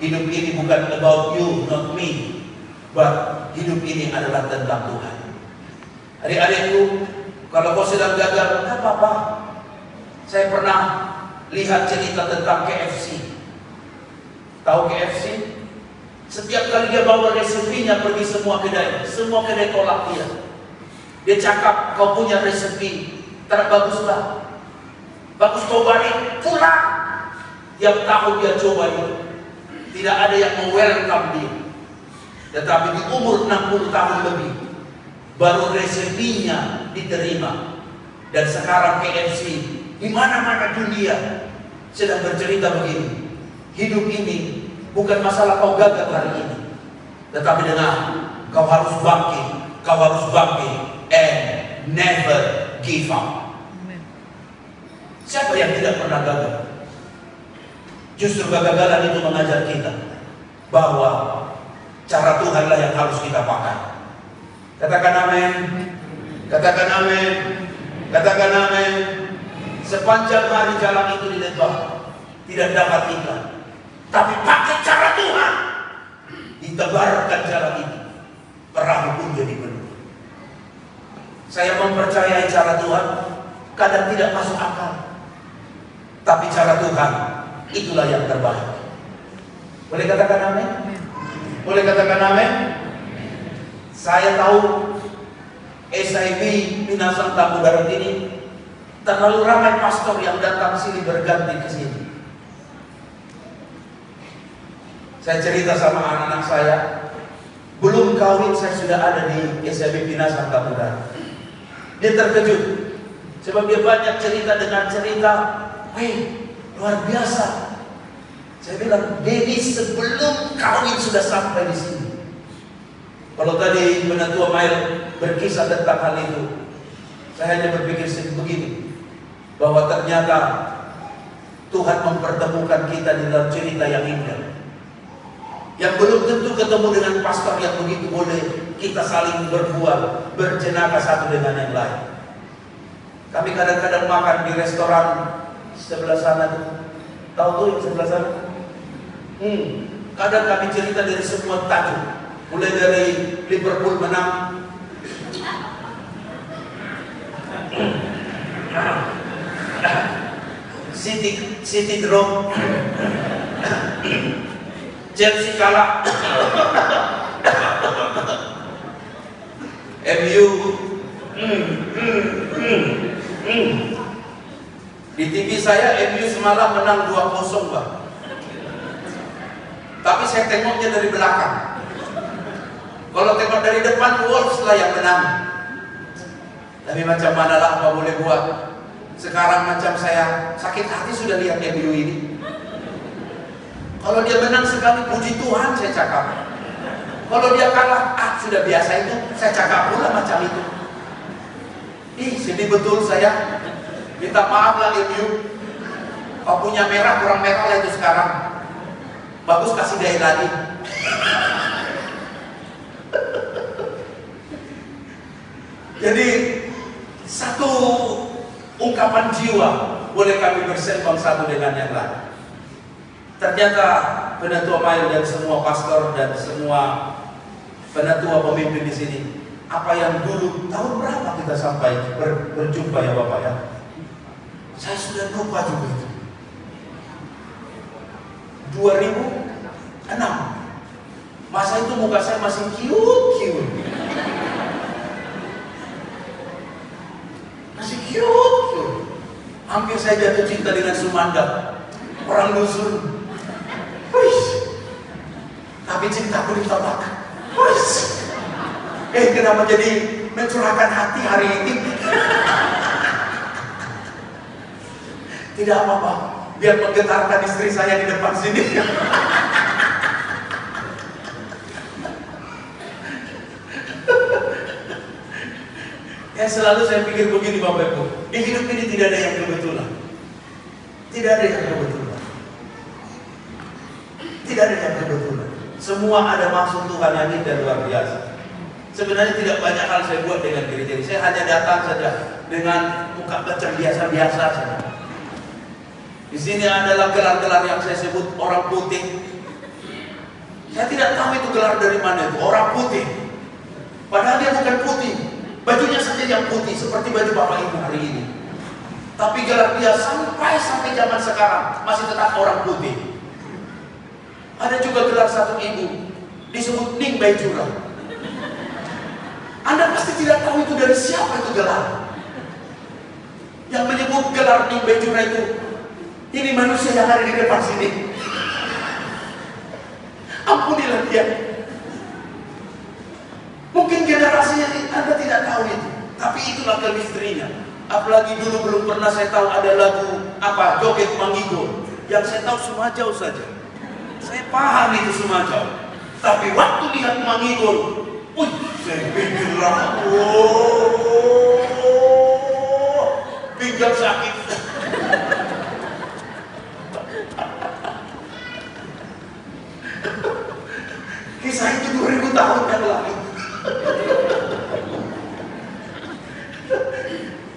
hidup ini bukan about you, not me, but hidup ini adalah tentang Tuhan. Adik-adikku, kalau kau sedang gagal, tidak apa-apa. Saya pernah lihat cerita tentang KFC. Tahu KFC? Setiap kali dia bawa resepinya pergi semua kedai tolak dia. Dia cakap, kau punya resepi, terbaguslah. Bagus kau balik, pulang. Tiap tahun dia coba itu. Tidak ada yang mau welcome dia. Tetapi di umur 60 tahun lebih, baru resepinya diterima. Dan sekarang KFC di mana-mana dunia sedang bercerita begini. Hidup ini bukan masalah kau gagal hari ini, tetapi dengar, kau harus bangkit, and never give up. Siapa yang tidak pernah gagal? Justru kegagalan itu mengajar kita bahwa cara Tuhanlah yang harus kita pakai. Katakan amin. Katakan amin. Katakan amin. Sepanjang hari jalan itu dilebah, tidak dapat ikan. Tapi pakai cara Tuhan, ditebarkan jalan itu, perahu pun jadi penuh. Saya mempercayai cara Tuhan kadang tidak masuk akal, tapi cara Tuhan itulah yang terbaik. Boleh katakan amin? Boleh katakan amin? Saya tahu SIB Minasang Tamu Darat ini terlalu ramai pastor yang datang sini berganti ke sini. Saya cerita sama anak-anak saya, belum kawin saya sudah ada di SMB Pinasa Tapura. Dia terkejut, sebab dia banyak cerita dengan cerita, luar biasa. Saya bilang, Dedi sebelum kawin sudah sampai di sini. Kalau tadi Penatua Mail berkisah tentang hal itu, saya hanya berpikir begini, bahwa ternyata Tuhan mempertemukan kita di dalam cerita yang indah. Yang belum tentu ketemu dengan pastor yang begitu boleh kita saling berbuat, berjenaka satu dengan yang lain. Kami kadang-kadang makan di restoran sebelah sana tuh. Tahu tuh yang sebelah sana? Kadang kami cerita dari semua tajuk. Mulai dari Liverpool menang, City draw, Chelsea kalah, MU di TV saya MU semalam menang 2-0 Pak. Tapi saya tengoknya dari belakang. Kalau tengok dari depan, Wolves lah yang menang. Tapi macam manalah, apa boleh buat. Sekarang macam saya sakit hati sudah lihat MU ini. Kalau dia menang sekali, puji Tuhan saya cakap. Kalau dia kalah, sudah biasa itu, saya cakap pula macam itu. Sedih betul saya. Minta maaf lah MU. Kau punya merah, kurang merah lah itu sekarang. Bagus kasih daya lagi. Jadi satu ungkapan jiwa boleh kami bersembang satu dengan yang lain. Ternyata Penatua Mail dan semua pastor dan semua penatua pemimpin di sini, apa yang dulu tahun berapa kita sampai berjumpa ya Bapak ya? Saya sudah lupa juga itu. 2006. Masa itu muka saya masih cute. Masih cute. Hampir saya jatuh cinta dengan Sumanda, orang dusun. Tapi cintaku ditolak. Kenapa jadi mencurahkan hati hari ini? Tidak apa-apa, biar menggetarkan istri saya di depan sini. Selalu saya pikir begini Bapak Ibu, di hidup ini tidak ada yang kebetulan. Tidak ada yang kebetulan. Tidak ada yang kebetulan. Semua ada maksud Tuhan yang indah luar biasa. Sebenarnya tidak banyak hal saya buat dengan diri saya. Saya hanya datang saja dengan muka macam biasa-biasa saja. Di sini adalah gelar-gelar yang saya sebut orang putih. Saya tidak tahu itu gelar dari mana itu, orang putih. Padahal dia bukan putih. Bajunya saja yang putih seperti baju Bapak Ibu hari ini. Tapi gelar dia sampai zaman sekarang masih tetap orang putih. Ada juga gelar satu ibu disebut Ning Baijura. Anda pasti tidak tahu itu dari siapa itu gelar. Yang menyebut gelar Ning Baijura itu, ini manusia yang ada di depan sini. Ampunilah dia. Mungkin generasinya Anda tidak tahu itu, tapi itulah kemistrinya. Apalagi dulu belum pernah saya tahu ada lagu joget Mangigo. Yang saya tahu Sumajau saja. Saya paham itu Sumajau. Tapi waktu lihat Mangigo, saya pikir pinggang sakit. Kisah itu 2000 tahun yang lalu.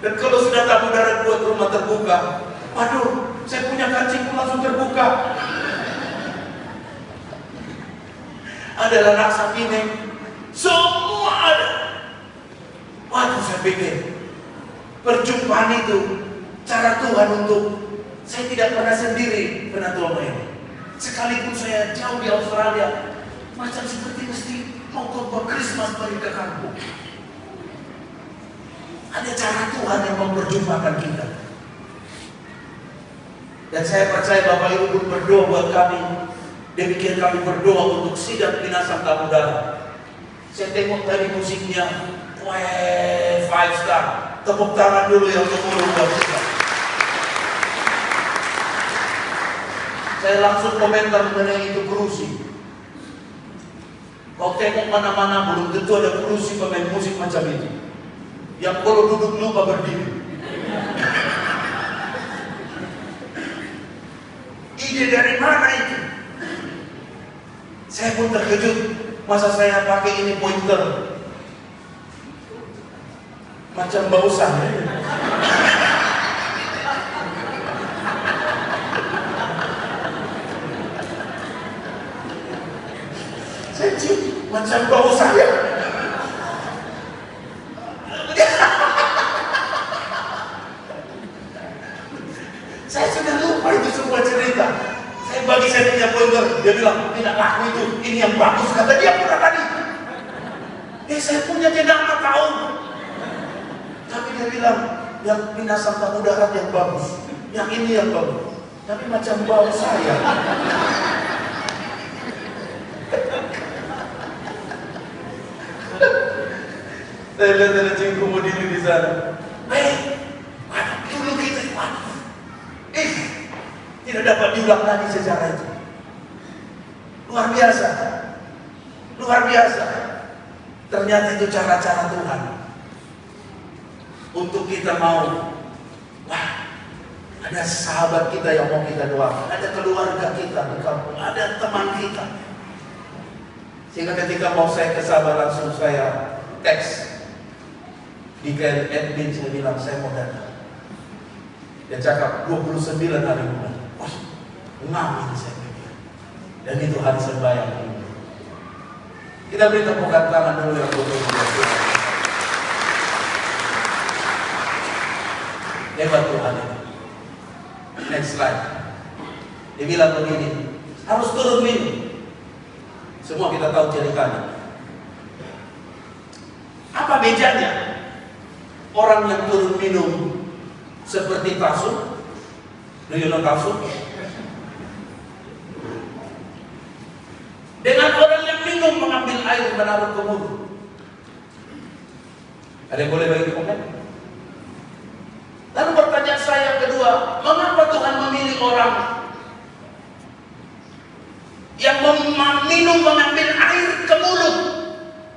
Dan kalau sudah tamu darat buat rumah terbuka, waduh, saya punya kancing langsung terbuka. Ada lanak sapine, semua ada. Waduh, saya pikir perjumpaan itu cara Tuhan untuk saya tidak pernah sendiri Penatua Mail. Sekalipun saya jauh di Australia, macam seperti mesti mau khotbah Christmas balik ke kampung. Ada cara Tuhan yang memperjumpakan kita. Dan saya percaya Bapak Ibu pun berdoa buat kami. Demikian kami berdoa untuk sidang Minasang Tamu Darah. Saya tengok tadi musiknya, wah, 5 star. Tepuk tangan dulu yang gemuruh buat kita. Saya langsung komentar mengenai itu kerusi. Kau tengok mana-mana belum tentu ada kerusi pemain musik macam itu. Yang kalau duduk lupa berdiri. Ide dari mana itu? Saya pun terkejut. Masa saya pakai ini pointer? Macam bausan. Saya cium macam bau saya. Saya sudah lupa itu semua cerita. Bagi saya punya pointer, dia bilang tidak laku itu, ini yang bagus, kata dia pernah tadi. Saya punya jenama tahu, tapi dia bilang yang Minasang Tamu Darat yang bagus, yang ini yang bagus, tapi macam bau saya. Saya lihat ada cinggu diri di sana. Dulu kita tidak dapat diulang lagi sejarah itu. Luar biasa. Luar biasa. Ternyata itu cara-cara Tuhan untuk kita mau, ada sahabat kita yang mau kita doakan, ada keluarga kita di kampung, ada teman kita. Sehingga ketika mau saya ke Sabah langsung saya teks di admin, saya bilang saya mau datang. Dia cakap 29 hari bulan. Ngamin saya pikir. Dan itu hari sembahyang ini. Kita beri tepukan tangan dulu yang betul-betul. Hebat Tuhan itu. Next slide. Dia bilang begini, harus turun minum. Semua kita tahu ceritanya. Apa bedanya orang yang turun minum seperti Tasuk? Do you know Tasuk? Dengan orang yang minum mengambil air menaruh ke mulut. Ada yang boleh bagi komen? Lalu pertanyaan saya yang kedua, mengapa Tuhan memilih orang yang minum mengambil air ke mulut,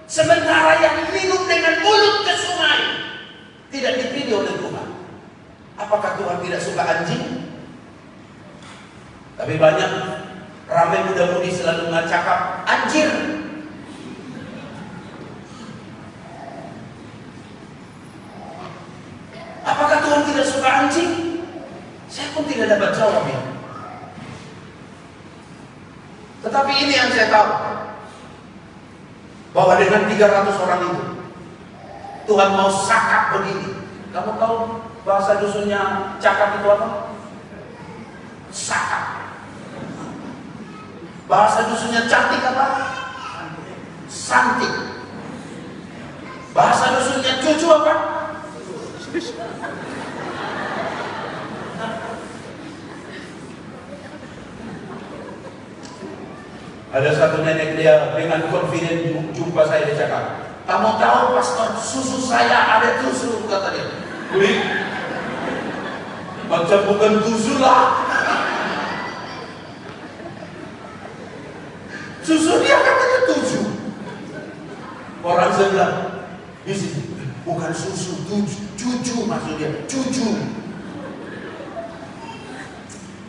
sementara yang minum dengan mulut ke sungai tidak dipilih oleh Tuhan? Apakah Tuhan tidak suka anjing? Tapi banyak ramai muda-mudi selalu ngacakap anjir. Apakah Tuhan tidak suka anjing? Saya pun tidak dapat jawab ya. Tetapi ini yang saya tahu, bahwa dengan 300 orang itu Tuhan mau sakap begini. Kamu tahu bahasa dusunnya cakap itu apa? Sakap. Bahasa dusunnya cantik apa? Santik. Bahasa dusunnya cucu apa? Ada satu nenek, dia dengan confident jumpa saya, dia cakap, kamu tahu pastor, susu saya ada tusuk, kata dia. Wih, macam bukan tusuk lah. Susu dia katanya 7. Orang sebelah di sini bukan susu, cucu maksudnya, cucu.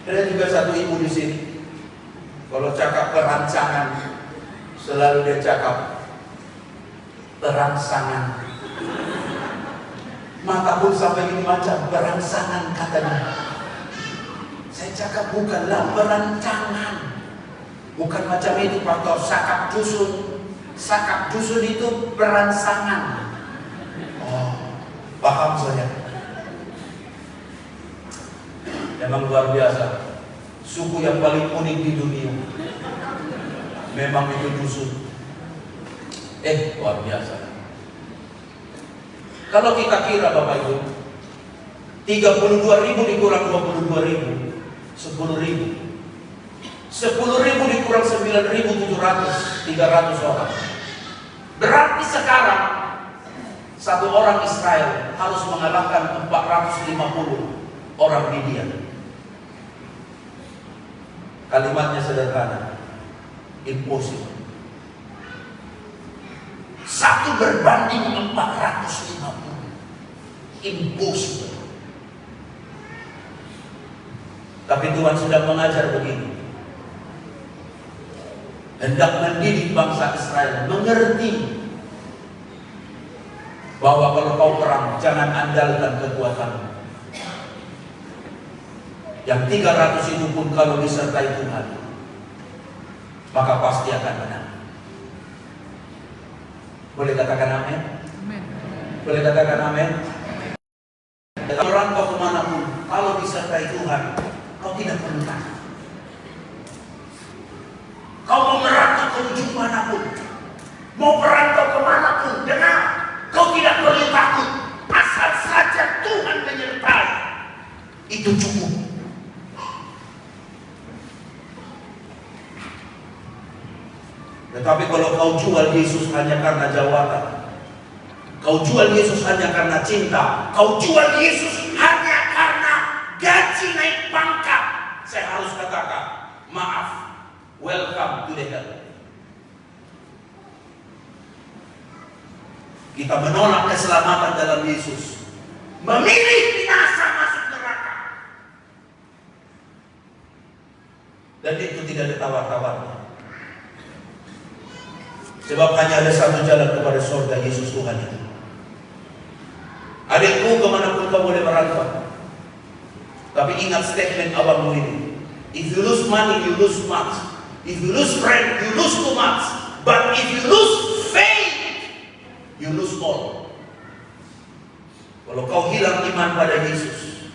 Ada juga satu ibu di sini. Kalau cakap perancangan, selalu dia cakap perangsangan. Mata pun sampai ini macam perangsangan katanya. Saya cakap bukanlah perancangan. Bukan macam itu pastor, sakap dusun. Sakap dusun itu perancangan. Oh, paham saya. Memang luar biasa. Suku yang paling unik di dunia. Memang itu dusun. Luar biasa. Kalau kita kira Bapak Ibu, 32.000 dikurang 22.000, 10.000. 10.000 dikurang 9.700, 300 orang. Berarti sekarang satu orang Israel harus mengalahkan 450 orang Midian. Kalimatnya sederhana, impossible. 1 berbanding 450, impossible. Tapi Tuhan sudah mengajar begini, hendak mendidik bangsa Israel mengerti bahwa kalau kau perang jangan andalkan kekuatanmu. Yang 300 itu pun kalau disertai Tuhan, maka pasti akan menang. Boleh katakan amin? Boleh katakan amin? Merantau kemanapun, kalau disertai Tuhan, kau tidak perlu takut. Kau mau merantau ke ujung manapun, mau merantau kemanapun, dengar, kau tidak perlu takut. Asal saja Tuhan menyertai, itu cukup. Tetapi kalau kau jual Yesus hanya karena jawatan, kau jual Yesus hanya karena cinta, kau jual Yesus hanya karena gaji naik pangkat, saya harus katakan, maaf, welcome to the hell. Kita menolak keselamatan dalam Yesus, memilih binasa masuk neraka. Dan itu tidak ada tawar-tawarnya. Sebab hanya ada satu jalan kepada surga, Yesus Tuhan itu. Adikku, kemanapun kau boleh merantau, tapi ingat statement abangmu ini. If you lose money, you lose much. If you lose friend, you lose too much. But if you lose faith, you lose all. Kalau kau hilang iman pada Yesus,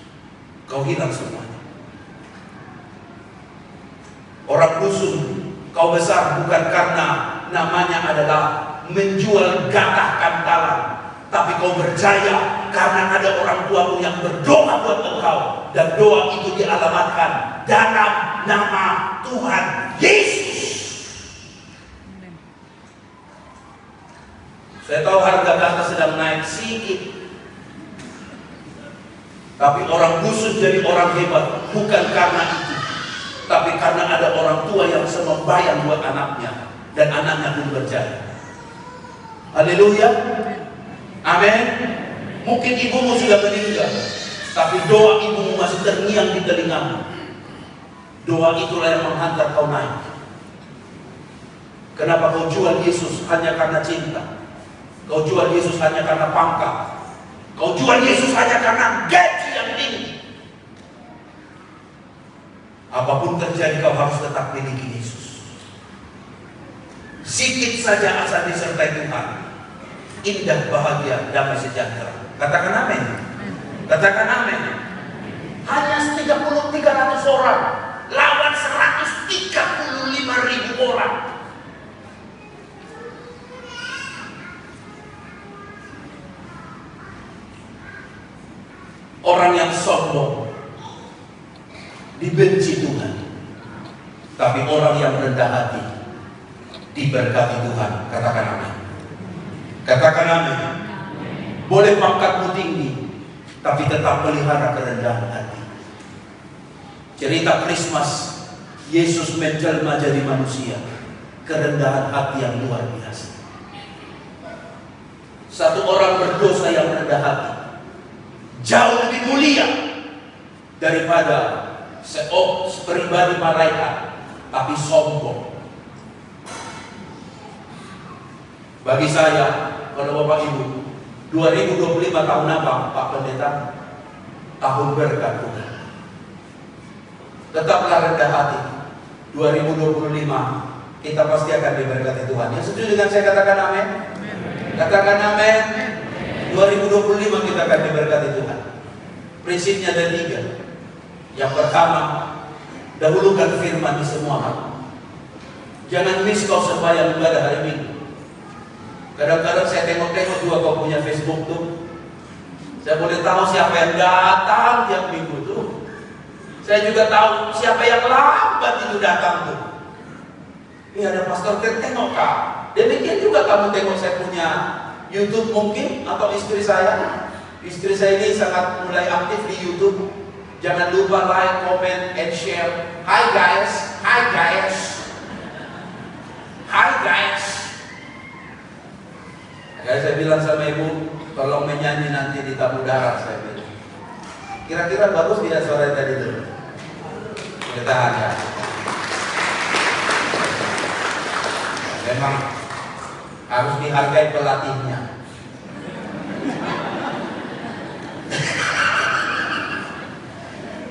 kau hilang semuanya. Orang dusun, kau besar bukan karena namanya adalah menjual gagah kantalan, tapi kau berjaya karena ada orang tuamu yang berdoa buat engkau, dan doa itu dialamatkan dalam nama Tuhan Yesus. Saya tahu harga gagah sedang naik sedikit, tapi orang khusus jadi orang hebat bukan karena itu, tapi karena ada orang tua yang sembahyang buat anaknya, dan anaknya pun berjaya. Haleluya, amin. Mungkin ibumu sudah meninggal, tapi doa ibumu masih terngiang di telingamu. Doa itulah yang menghantar kau naik. Kenapa kau jual Yesus hanya karena cinta? Kau jual Yesus hanya karena pangkat. Kau jual Yesus hanya karena gaji yang tinggi. Apapun terjadi, kau harus tetap miliki Yesus. Sikit saja asal disertai Tuhan, indah, bahagia, damai sejahtera. Katakan amin. Katakan amin. Hanya 300 orang lawan 135.000 orang. Orang yang sombong dibenci Tuhan, tapi orang yang rendah hati diberkati Tuhan. Katakan amin. Katakan amin. Boleh pangkatmu tinggi, tapi tetap pelihara kerendahan hati. Cerita Christmas, Yesus menjelma jadi manusia, kerendahan hati yang luar biasa. Satu orang berdosa yang rendah hati jauh lebih mulia daripada sepribadi malaikat tapi sombong. Bagi saya, kalau Bapak Ibu, 2025 tahun apa Pak Pendeta? Tahun berkat Tuhan. Tetaplah rendah hati. 2025 kita pasti akan diberkati Tuhan. Yang setuju dengan saya katakan amin. Katakan amin. 2025 kita akan diberkati Tuhan. Prinsipnya ada 3. Yang pertama, dahulukan firman di semua hal. Jangan miss kau sembahyang ibadah hari Minggu. Kadang-kadang saya tengok-tengok juga kau punya Facebook tuh. Saya boleh tahu siapa yang datang tiap minggu tuh. Saya juga tahu siapa yang lambat itu datang tuh. Ada pastor tengok Kak. Demikian juga kamu tengok saya punya YouTube mungkin, atau istri saya. Istri saya ini sangat mulai aktif di YouTube. Jangan lupa like, comment, and share. Hi guys, hi guys, hi guys. Saya bilang sama ibu, tolong menyanyi nanti di tamu darat, saya bilang. Kira-kira bagus tidak suara tadi itu? Kita tahan ya. Memang harus dihargai pelatihnya.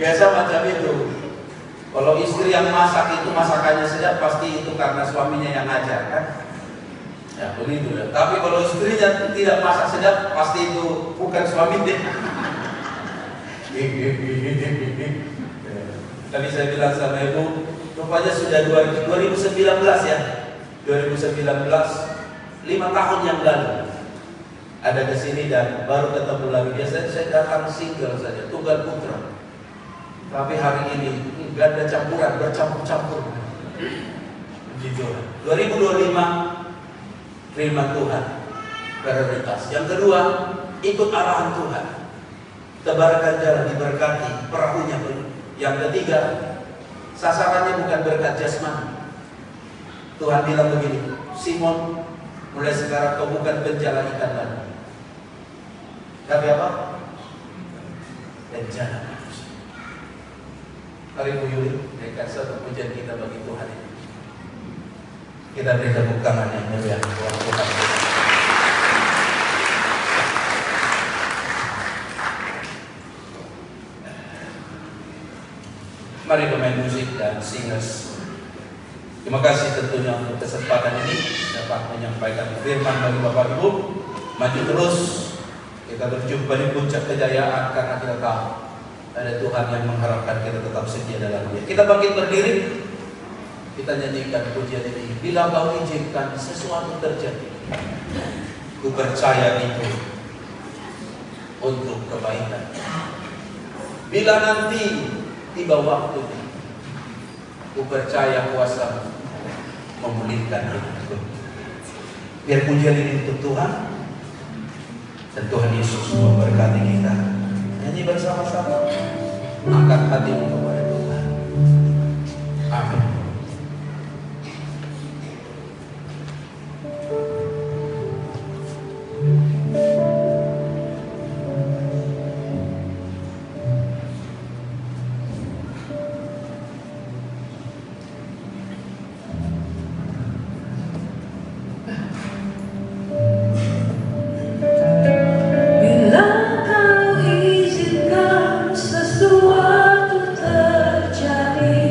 Biasa macam itu. Kalau istri yang masak itu masakannya sedap, pasti itu karena suaminya yang ngajar kan? Ya begitu ya. Tapi kalau istrinya tidak masak sedap, pasti itu bukan suaminya. Tadi saya bilang sama ibu, rupanya sudah 2019 ya. 2019, 5 tahun yang lalu ada ke sini dan baru ketemu lagi. Biasanya saya datang single saja, tunggal putra. Tapi hari ini enggak ada campuran, bercampur-campur. Begitu. 2025 firman Tuhan prioritas. Yang kedua, ikut arahan Tuhan. Tebarkan jalan, diberkati, perahunya penuh. Yang ketiga, sasarannya bukan berkat jasmani. Tuhan bilang begini, Simon, mulai sekarang kau bukan penjala ikan lagi, tapi apa? Penjala manusia. Hari Bu Yuli, berikan satu pujian kita bagi Tuhan ini. Kita beri tepuk tangan yang mulia buat Tuhan. Mari bermain musik dan singers. Terima kasih tentunya untuk kesempatan ini dapat menyampaikan firman bagi Bapak Ibu. Maju terus, kita berjumpa di puncak kejayaan karena kita tahu ada Tuhan yang mengharapkan kita tetap setia dalam Dia. Kita bangkit berdiri, kita nyanyikan pujian ini. Bila Kau izinkan sesuatu terjadi, ku percaya itu untuk kebaikan. Bila nanti tiba waktunya, ku percaya kuasa memulihkan hidupku. Biar pujian ini untuk Tuhan dan Tuhan Yesus memberkati kita. Nyanyi bersama-sama, angkat hatimu kepada Tuhan. Amin. Sesuatu terjadi.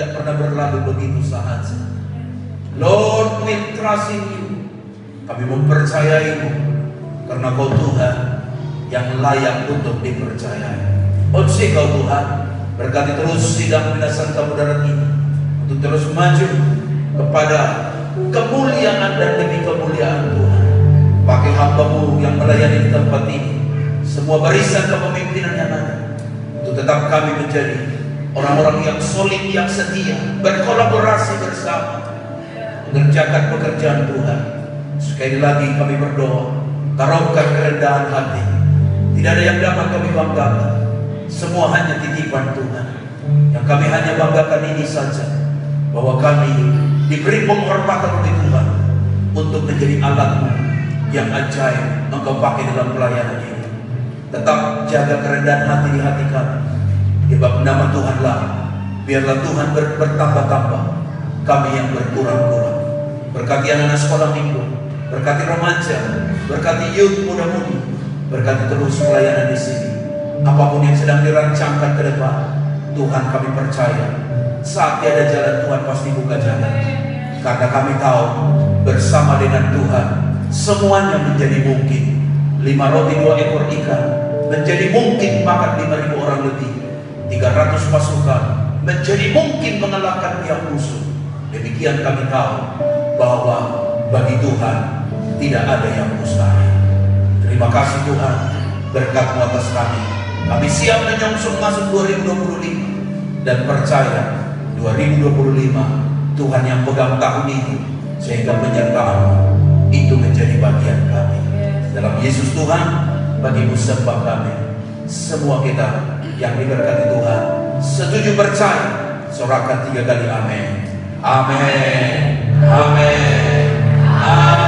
tidak pernah berlalu begitu saja. Lord, we trust in you. Kami mempercayai-Mu karena Kau Tuhan yang layak untuk dipercayai. Onsih Kau Tuhan, berkati terus sidang binasan tamu darat ini untuk terus maju kepada kemuliaan dan demi kemuliaan Tuhan. Pakai hamba-Mu yang melayani di tempat ini, semua barisan kepemimpinan yang ada, untuk tetap kami menjadi orang-orang yang solid, yang setia, berkolaborasi bersama mengerjakan pekerjaan Tuhan. Sekali lagi kami berdoa, taruhkan kerendahan hati. Tidak ada yang dapat kami banggakan, semua hanya titipan Tuhan. Yang kami hanya banggakan ini saja, bahwa kami diberi penghormatan oleh Tuhan untuk menjadi alat-Mu yang ajaib Engkau pakai dalam pelayanan ini. Tetap jaga kerendahan hati di hati kami. Di bab nama Tuhanlah, biarlah Tuhan bertambah-tambah, kami yang berkurang-kurang. Berkati anak-anak sekolah minggu, berkati remaja, berkati youth muda-mudi, berkati terus pelayanan di sini. Apapun yang sedang dirancangkan ke depan, Tuhan kami percaya, saat tiada jalan Tuhan pasti buka jalan. Karena kami tahu bersama dengan Tuhan semuanya menjadi mungkin. 5 roti 2 ekor ikan menjadi mungkin makan 5.000 orang lebih. 300 pasukan menjadi mungkin mengalahkan pihak musuh. Demikian kami tahu bahwa bagi Tuhan tidak ada yang mustahil. Terima kasih Tuhan, berkat-Mu atas kami. Kami siap menyongsong masuk 2025 dan percaya 2025 Tuhan yang pegang tahun ini, sehingga penyertaan-Mu itu menjadi bagian kami. Dalam Yesus Tuhan, bagi-Mu sembah kami. Semua kita yang diberkati Tuhan setuju percaya, sorakan 3 kali amin. Amin. Amin. Amin.